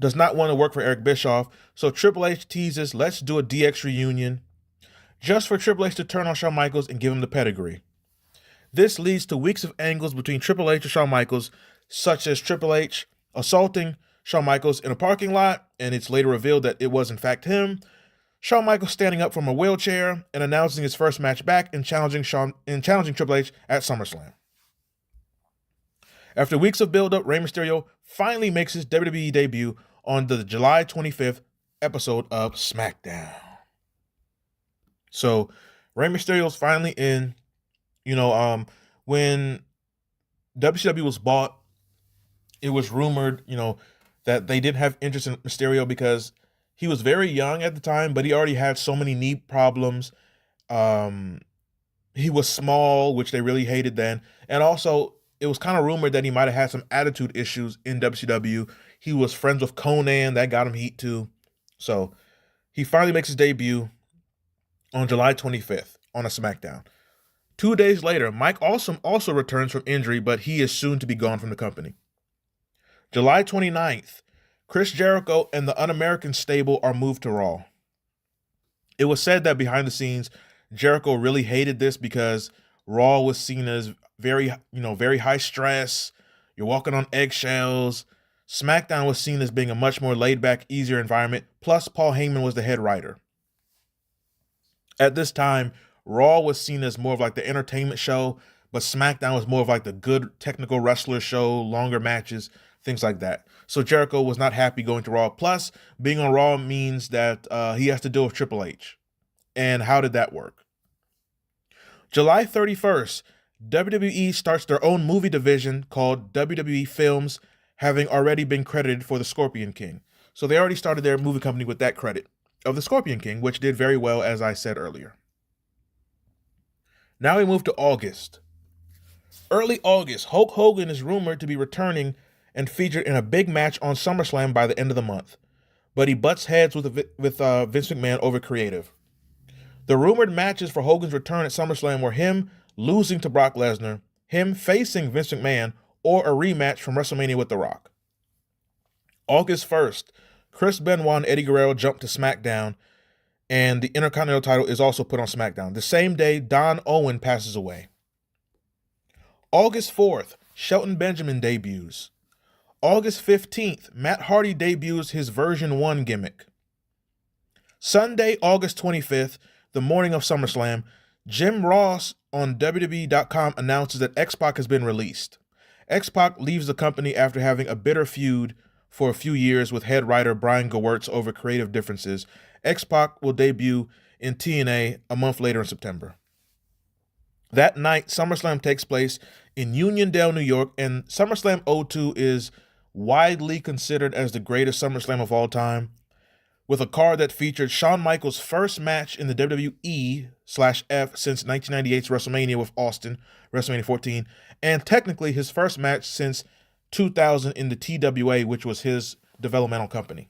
does not want to work for Eric Bischoff, so Triple H teases, let's do a DX reunion, just for Triple H to turn on Shawn Michaels and give him the pedigree. This leads to weeks of angles between Triple H and Shawn Michaels, such as Triple H assaulting Shawn Michaels in a parking lot, and it's later revealed that it was in fact him. Shawn Michaels standing up from a wheelchair and announcing his first match back and challenging Triple H at SummerSlam. After weeks of build-up, Rey Mysterio finally makes his WWE debut on the July 25th episode of SmackDown. So Rey Mysterio's finally in. When WCW was bought, it was rumored, that they didn't have interest in Mysterio because he was very young at the time, but he already had so many knee problems. He was small, which they really hated then. And also, it was kind of rumored that he might have had some attitude issues in WCW. He was friends with Conan. That got him heat too. So he finally makes his debut on July 25th on a SmackDown. 2 days later, Mike Awesome also returns from injury, but he is soon to be gone from the company. July 29th, Chris Jericho and the Un-American stable are moved to Raw. It was said that behind the scenes, Jericho really hated this because Raw was seen as very high stress. You're walking on eggshells. SmackDown was seen as being a much more laid-back, easier environment. Plus, Paul Heyman was the head writer. At this time, Raw was seen as more of like the entertainment show, but SmackDown was more of like the good technical wrestler show, longer matches, things like that. So Jericho was not happy going to Raw. Plus, being on Raw means that he has to deal with Triple H. And how did that work? July 31st, WWE starts their own movie division called WWE Films, having already been credited for the Scorpion King. So they already started their movie company with that credit of the Scorpion King, which did very well, as I said earlier. Now we move to August. Early August, Hulk Hogan is rumored to be returning and featured in a big match on SummerSlam by the end of the month, but he butts heads with Vince McMahon over creative. The rumored matches for Hogan's return at SummerSlam were him losing to Brock Lesnar, him facing Vince McMahon, or a rematch from WrestleMania with The Rock. August 1st, Chris Benoit and Eddie Guerrero jump to SmackDown, and the Intercontinental title is also put on SmackDown. The same day, Don Owen passes away. August 4th, Shelton Benjamin debuts. August 15th, Matt Hardy debuts his version 1 gimmick. Sunday, August 25th, the morning of SummerSlam, Jim Ross on WWE.com announces that X-Pac has been released. X-Pac leaves the company after having a bitter feud for a few years with head writer Brian Gewirtz over creative differences. X-Pac will debut in TNA a month later in September. That night, SummerSlam takes place in Uniondale, New York, and SummerSlam 02 is widely considered as the greatest SummerSlam of all time, with a card that featured Shawn Michaels' first match in the WWE/F since 1998's WrestleMania with Austin, WrestleMania 14, and technically his first match since 2000 in the TWA, which was his developmental company.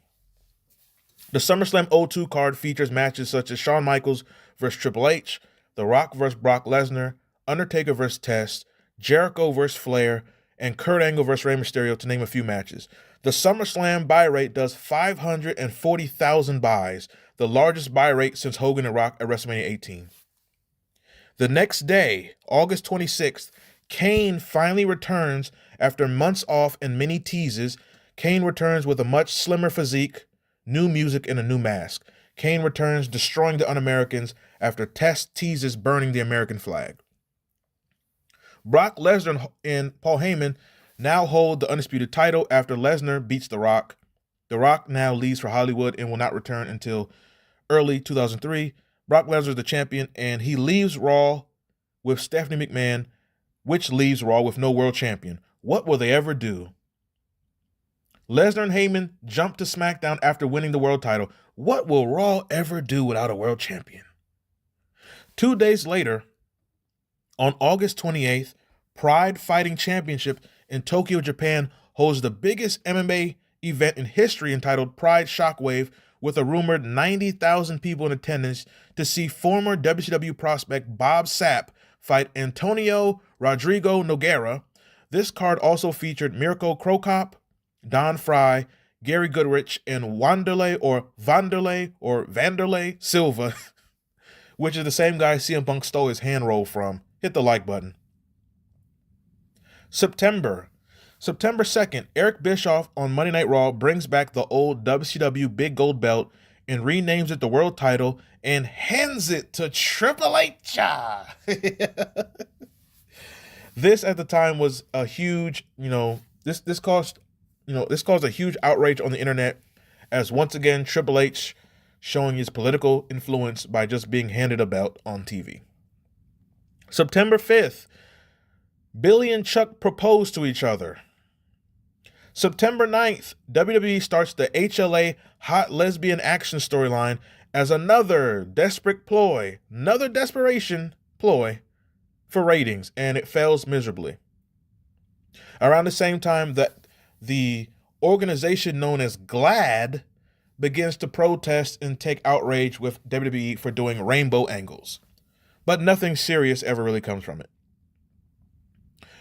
The SummerSlam 02 card features matches such as Shawn Michaels vs. Triple H, The Rock vs. Brock Lesnar, Undertaker vs. Test, Jericho vs. Flair, and Kurt Angle vs. Rey Mysterio, to name a few matches. The SummerSlam buy rate does 540,000 buys, the largest buy rate since Hogan and Rock at WrestleMania 18. The next day, August 26th, Kane finally returns after months off and many teases. Kane returns with a much slimmer physique, new music, and a new mask. Kane returns destroying the Un-Americans after Test teases burning the American flag. Brock Lesnar and Paul Heyman now hold the undisputed title after Lesnar beats The Rock. The Rock now leaves for Hollywood and will not return until early 2003. Brock Lesnar is the champion, and he leaves Raw with Stephanie McMahon, which leaves Raw with no world champion. What will they ever do? Lesnar and Heyman jump to SmackDown after winning the world title. What will Raw ever do without a world champion? 2 days later, on August 28th, Pride Fighting Championship in Tokyo, Japan holds the biggest MMA event in history entitled Pride Shockwave, with a rumored 90,000 people in attendance to see former WCW prospect Bob Sapp fight Antonio Rodrigo Nogueira. This card also featured Mirko Cro Cop, Don Fry, Gary Goodrich, and Vanderlei Silva, which is the same guy CM Punk stole his hand roll from. Hit the like button. September 2nd, Eric Bischoff on Monday Night Raw brings back the old WCW Big Gold Belt and renames it the World Title and hands it to Triple H. This at the time was a huge, this caused a huge outrage on the internet, as once again Triple H showing his political influence by just being handed a belt on TV. September 5th, Billy and Chuck propose to each other. September 9th, WWE starts the HLA Hot Lesbian Action storyline as another desperation ploy for ratings, and it fails miserably. Around the same time that the organization known as GLAAD begins to protest and take outrage with WWE for doing rainbow angles. But nothing serious ever really comes from it.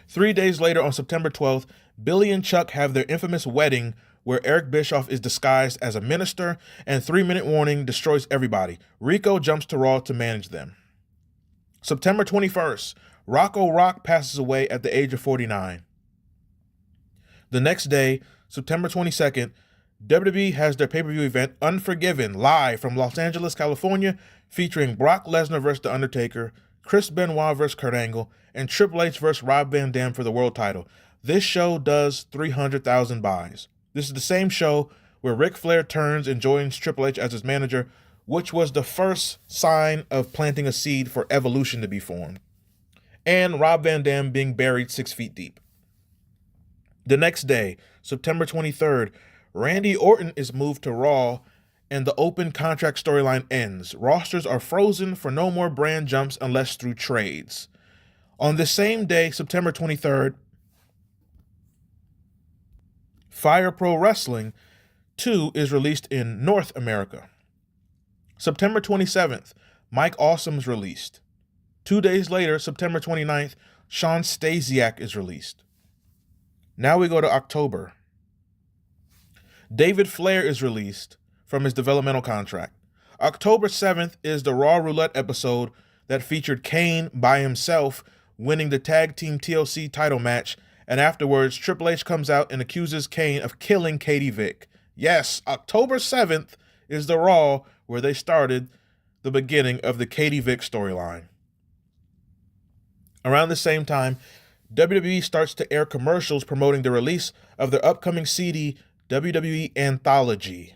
3 days later, on September 12th, Billy and Chuck have their infamous wedding where Eric Bischoff is disguised as a minister, and 3 Minute Warning destroys everybody. Rico jumps to Raw to manage them. September 21st, Rocco Rock passes away at the age of 49. The next day, September 22nd, WWE has their pay-per-view event Unforgiven live from Los Angeles, California, featuring Brock Lesnar vs. The Undertaker, Chris Benoit vs. Kurt Angle, and Triple H vs. Rob Van Dam for the world title. This show does 300,000 buys. This is the same show where Ric Flair turns and joins Triple H as his manager, which was the first sign of planting a seed for Evolution to be formed. and Rob Van Dam being buried 6 feet deep. The next day, September 23rd, Randy Orton is moved to Raw and the open contract storyline ends. Rosters are frozen for no more brand jumps unless through trades. On the same day, September 23rd, Fire Pro Wrestling 2 is released in North America. September 27th, Mike Awesome's released. 2 days later, September 29th, Shawn Stasiak is released. Now we go to October. David Flair is released from his developmental contract. October 7th is the Raw Roulette episode that featured Kane by himself winning the Tag Team TLC title match, and afterwards Triple H comes out and accuses Kane of killing Katie Vick. Yes, October 7th is the Raw where they started the beginning of the Katie Vick storyline. Around the same time, WWE starts to air commercials promoting the release of their upcoming CD, WWE Anthology.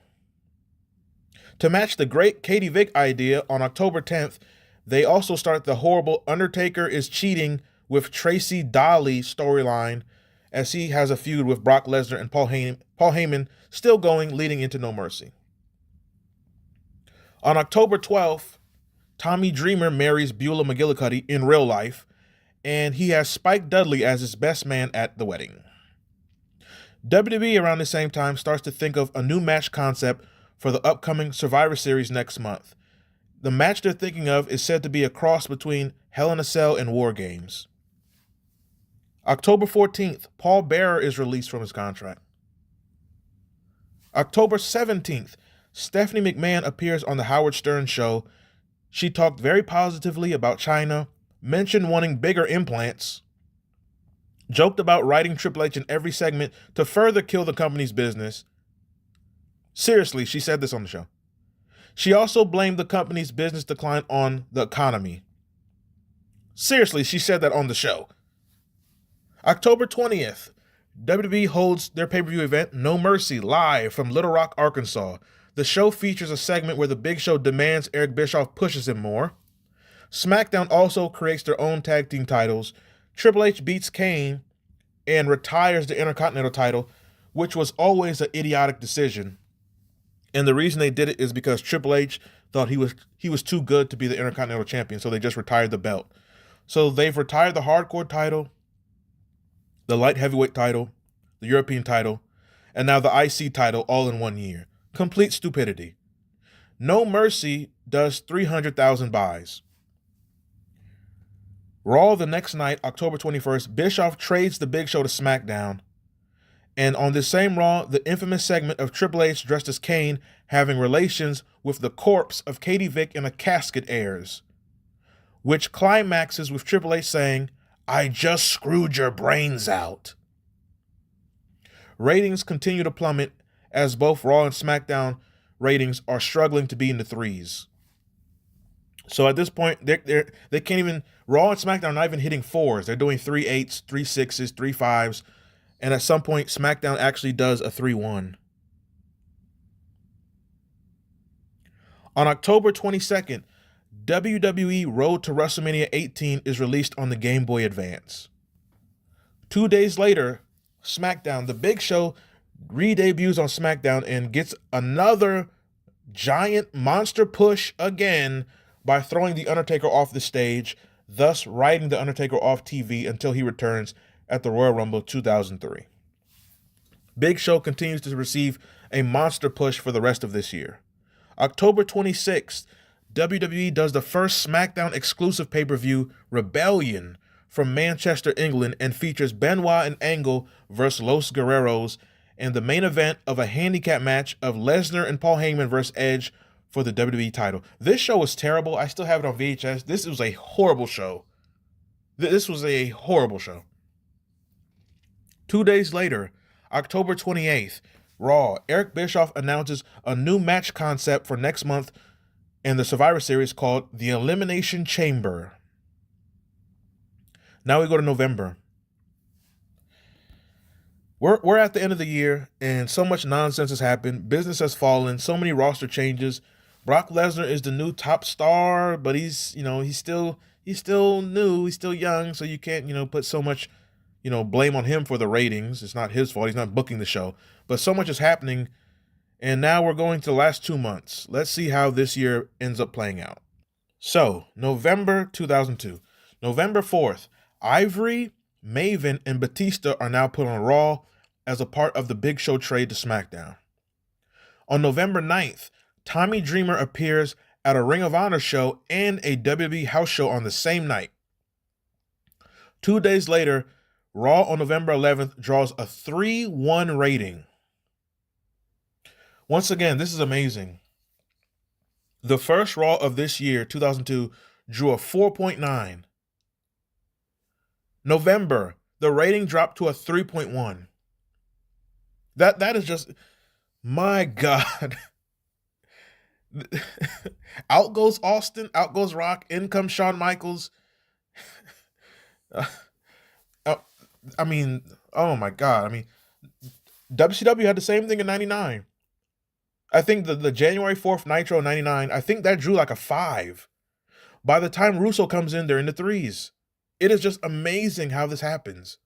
To match the great Katie Vick idea, on October 10th, they also start the horrible Undertaker is cheating with Tracy Dolly storyline, as he has a feud with Brock Lesnar and Paul Heyman still going, leading into No Mercy. On October 12th, Tommy Dreamer marries Beulah McGillicuddy in real life, and he has Spike Dudley as his best man at the wedding. WWE around the same time starts to think of a new match concept for the upcoming Survivor Series next month. The match they're thinking of is said to be a cross between Hell in a Cell and War Games. October 14th, Paul Bearer is released from his contract. October 17th, Stephanie McMahon appears on the Howard Stern show. She talked very positively about China, mentioned wanting bigger implants, joked about writing Triple H in every segment to further kill the company's business. Seriously, she said this on the show. She also blamed the company's business decline on the economy. Seriously, she said that on the show. October 20th, WWE holds their pay-per-view event, No Mercy, live from Little Rock, Arkansas. The show features a segment where the Big Show demands Eric Bischoff pushes him more. SmackDown also creates their own tag team titles. Triple H beats Kane and retires the Intercontinental title, which was always an idiotic decision. And the reason they did it is because Triple H thought he was too good to be the Intercontinental Champion, so they just retired the belt. So they've retired the Hardcore title, the Light Heavyweight title, the European title, and now the IC title all in 1 year. Complete stupidity. No Mercy does 300,000 buys. Raw the next night, October 21st, Bischoff trades the Big Show to SmackDown. And on this same Raw, the infamous segment of Triple H dressed as Kane having relations with the corpse of Katie Vick in a casket airs, which climaxes with Triple H saying, "I just screwed your brains out." Ratings continue to plummet as both Raw and SmackDown ratings are struggling to be in the threes. So at this point, they can't even, Raw and SmackDown are not even hitting fours. They're doing 3-8s, 3-6s, 3-5s. And at some point, SmackDown actually does a 3-1. On October 22nd, WWE Road to WrestleMania 18 is released on the Game Boy Advance. 2 days later, SmackDown, the Big Show, re-debuts on SmackDown and gets another giant monster push again by throwing The Undertaker off the stage, thus writing The Undertaker off TV until he returns at the Royal Rumble 2003. Big Show continues to receive a monster push for the rest of this year. October 26th, WWE does the first SmackDown exclusive pay-per-view, Rebellion, from Manchester, England, and features Benoit and Angle versus Los Guerreros, and the main event of a handicap match of Lesnar and Paul Heyman versus Edge for the WWE title. This show was terrible. I still have it on VHS. This was a horrible show. This was a horrible show. 2 days later, October 28th, Raw, Eric Bischoff announces a new match concept for next month in the Survivor Series called the Elimination Chamber. Now we go to November. We're at the end of the year, and so much nonsense has happened. Business has fallen. So many roster changes. Brock Lesnar is the new top star, but he's still he's still new, he's still young, so you can't, put so much, blame on him for the ratings. It's not his fault. He's not booking the show. But so much is happening, and now we're going to the last 2 months. Let's see how this year ends up playing out. So, November 2002. November 4th, Ivory, Maven, and Batista are now put on Raw as a part of the Big Show trade to SmackDown. On November 9th, Tommy Dreamer appears at a Ring of Honor show and a WWE house show on the same night. 2 days later, Raw on November 11th draws a 3-1 rating. Once again, this is amazing. The first Raw of this year, 2002, drew a 4.9. November, the rating dropped to a 3.1. That is just, my God. Out goes Austin, out goes Rock, in comes Shawn Michaels. I mean, oh my God. I mean, WCW had the same thing in 99. I think the January 4th Nitro 99, I think that drew like a 5. By the time Russo comes in, they're in the 3s. It is just amazing how this happens.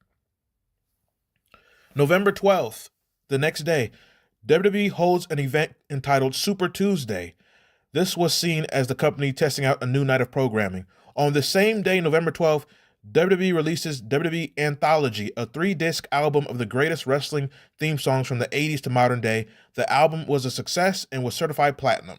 November 12th, the next day, WWE holds an event entitled Super Tuesday. This was seen as the company testing out a new night of programming. On the same day, November 12th, WWE releases WWE Anthology, a 3-disc album of the greatest wrestling theme songs from the 80s to modern day. The album was a success and was certified platinum.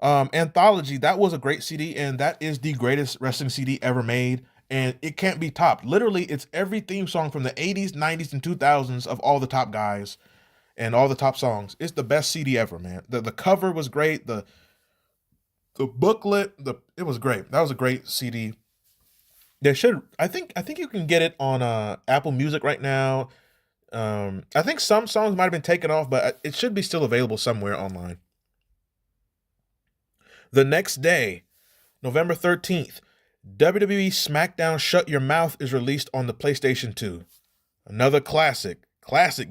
Anthology, that was a great CD, and that is the greatest wrestling CD ever made, and it can't be topped. Literally, it's every theme song from the 80s, 90s, and 2000s of all the top guys and all the top songs. It's the best CD ever, man. The cover was great. The booklet, it was great. That was a great CD. I think you can get it on Apple Music right now. I think some songs might have been taken off, but it should be still available somewhere online. The next day, November 13th, WWE SmackDown Shut Your Mouth is released on the PlayStation 2. Another classic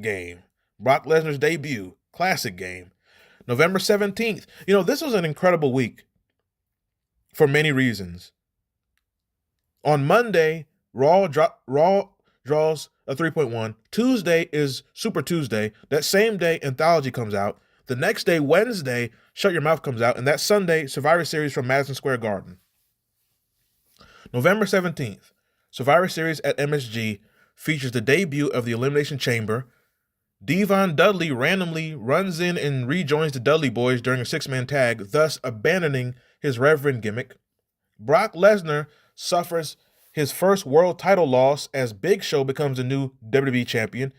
game. Brock Lesnar's debut, classic game. November 17th. This was an incredible week for many reasons. On Monday, Raw draws a 3.1. Tuesday is Super Tuesday. That same day, Anthology comes out. The next day, Wednesday, Shut Your Mouth comes out. And that Sunday, Survivor Series from Madison Square Garden. November 17th, Survivor Series at MSG features the debut of the Elimination Chamber. Devon Dudley randomly runs in and rejoins the Dudley Boys during a 6-man tag, thus abandoning his Reverend gimmick. Brock Lesnar suffers his first world title loss as Big Show becomes the new WWE champion.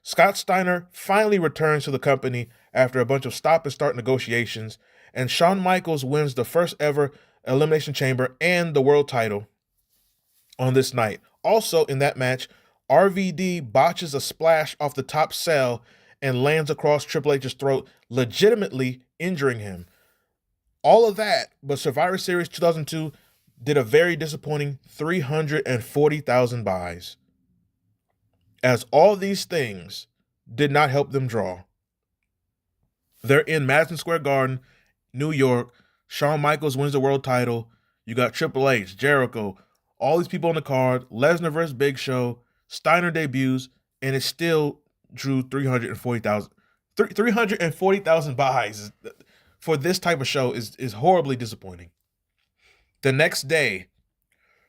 Scott Steiner finally returns to the company after a bunch of stop-and-start negotiations, and Shawn Michaels wins the first ever Elimination Chamber and the world title on this night. Also in that match, RVD botches a splash off the top cell and lands across Triple H's throat, legitimately injuring him. All of that, but Survivor Series 2002 did a very disappointing 340,000 buys, as all these things did not help them draw. They're in Madison Square Garden, New York. Shawn Michaels wins the world title. You got Triple H, Jericho, all these people on the card. Lesnar versus Big Show. Steiner debuts, and it still drew 340,000 buys for this type of show is horribly disappointing. The next day,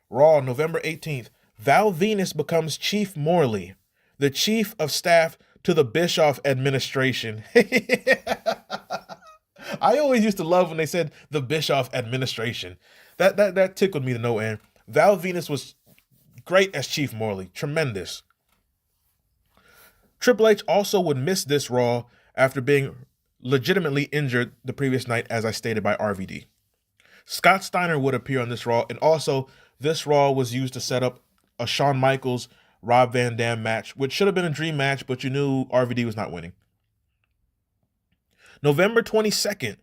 Raw, November 18th, Val Venus becomes Chief Morley, the chief of staff to the Bischoff administration. I always used to love when they said the Bischoff administration. That tickled me to no end. Val Venus was great as Chief Morley. Tremendous. Triple H also would miss this Raw after being legitimately injured the previous night, as I stated, by RVD. Scott Steiner would appear on this Raw, and also this Raw was used to set up a Shawn Michaels Rob Van Dam match, which should have been a dream match, but you knew RVD was not winning. November 22nd,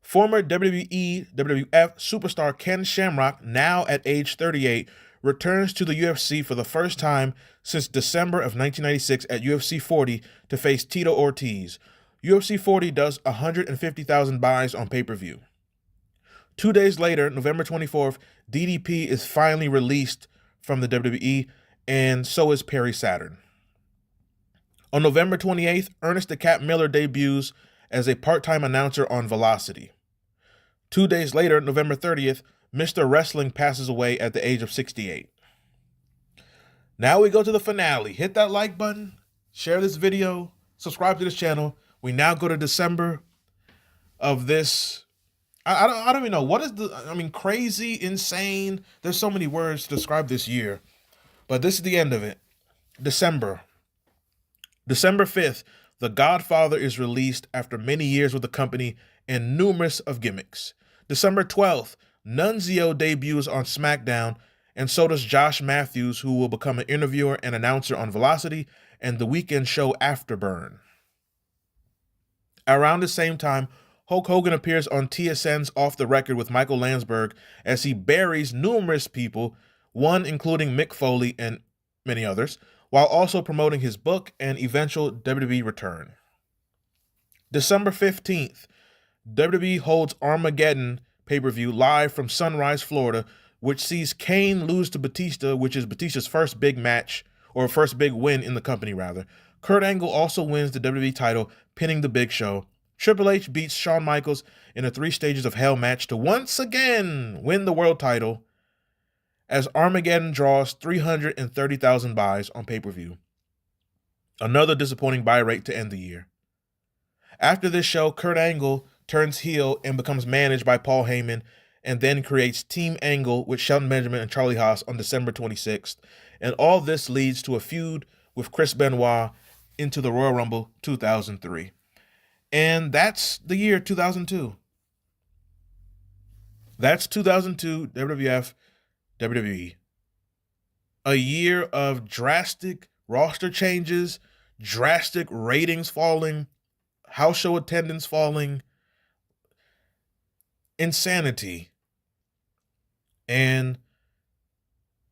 former WWE, WWF superstar Ken Shamrock, now at age 38, returns to the UFC for the first time since December of 1996 at UFC 40 to face Tito Ortiz. UFC 40 does 150,000 buys on pay-per-view. 2 days later, November 24th, DDP is finally released from the WWE, and so is Perry Saturn. On November 28th, Ernest the Cat Miller debuts as a part-time announcer on Velocity. 2 days later, November 30th, Mr. Wrestling passes away at the age of 68. Now we go to the finale. Hit that like button, share this video, subscribe to this channel. We now go to December of this. I don't even know. What is crazy, insane. There's so many words to describe this year. But this is the end of it. December 5th, The Godfather is released after many years with the company and numerous of gimmicks. December 12th, Nunzio debuts on SmackDown, and so does Josh Matthews, who will become an interviewer and announcer on Velocity and the weekend show Afterburn. Around the same time, Hulk Hogan appears on TSN's Off the Record with Michael Landsberg as he buries numerous people, one including Mick Foley and many others, while also promoting his book and eventual WWE return. December 15th, WWE holds Armageddon pay-per-view live from Sunrise, Florida, which sees Kane lose to Batista, which is Batista's first big match, or first big win in the company, rather. Kurt Angle also wins the WWE title, pinning the Big Show. Triple H beats Shawn Michaels in a 3 stages of hell match to once again win the world title, as Armageddon draws 330,000 buys on pay-per-view. Another disappointing buy rate to end the year. After this show, Kurt Angle turns heel and becomes managed by Paul Heyman, and then creates Team Angle with Shelton Benjamin and Charlie Haas on December 26th. And all this leads to a feud with Chris Benoit into the Royal Rumble 2003. And that's the year 2002. That's 2002 WWF, WWE. A year of drastic roster changes, drastic ratings falling, house show attendance falling, insanity. And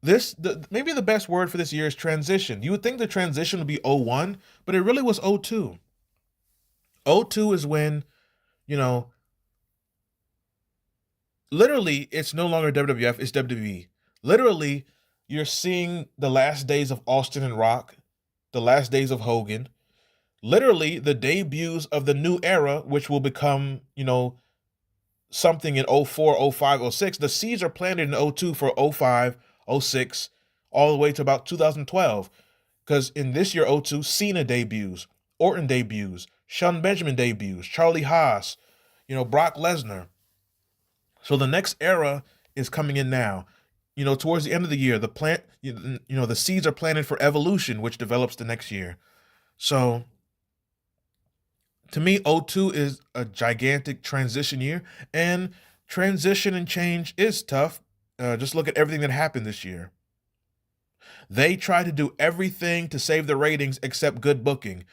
maybe the best word for this year is transition. You would think the transition would be 01, but it really was 02. 02 is when, literally it's no longer WWF, it's WWE. Literally, you're seeing the last days of Austin and Rock, the last days of Hogan, literally the debuts of the new era, which will become, something in 04, 05, 06. The seeds are planted in 02 for 05, 06, all the way to about 2012. Because in this year, 02, Cena debuts, Orton debuts, Shelton Benjamin debuts, Charlie Haas, Brock Lesnar. So the next era is coming in now. Towards the end of the year, the seeds are planted for Evolution, which develops the next year. So to me, 02 is a gigantic transition year, and transition and change is tough. Just look at everything that happened this year. They tried to do everything to save the ratings except good booking.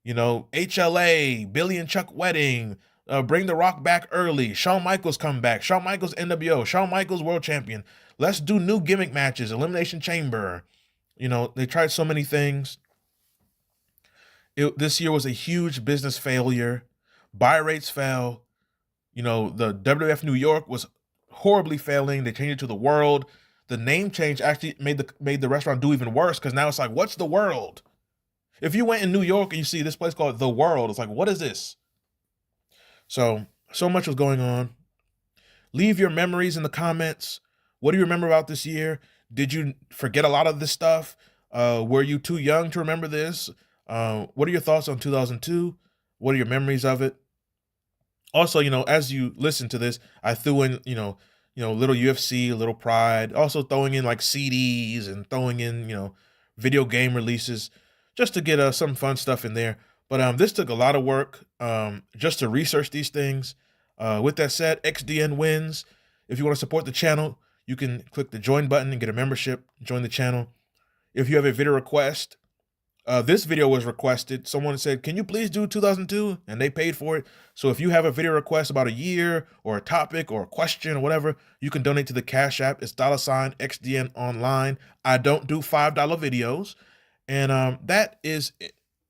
HLA, Billy and Chuck wedding, bring The Rock back early, Shawn Michaels come back, Shawn Michaels NWO, Shawn Michaels world champion. Let's do new gimmick matches, Elimination Chamber. They tried so many things. This year was a huge business failure. Buy rates fell. The WWF New York was horribly failing. They changed it to the World. The name change actually made the restaurant do even worse, because now it's like, what's the World? If you went in New York and you see this place called The World, it's like, what is this? So much was going on. Leave your memories in the comments. What do you remember about this year? Did you forget a lot of this stuff? Were you too young to remember this? What are your thoughts on 2002? What are your memories of it? Also, as you listen to this, I threw in, little UFC, a little Pride, also throwing in like CDs and throwing in, video game releases, just to get some fun stuff in there. But this took a lot of work just to research these things. With that said, XDN wins. If you want to support the channel, you can click the join button and get a membership, join the channel. If you have a video request, this video was requested. Someone said, can you please do 2002? And they paid for it. So if you have a video request about a year or a topic or a question or whatever, you can donate to the Cash App. It's $XDN online. I don't do $5 videos. And that is it.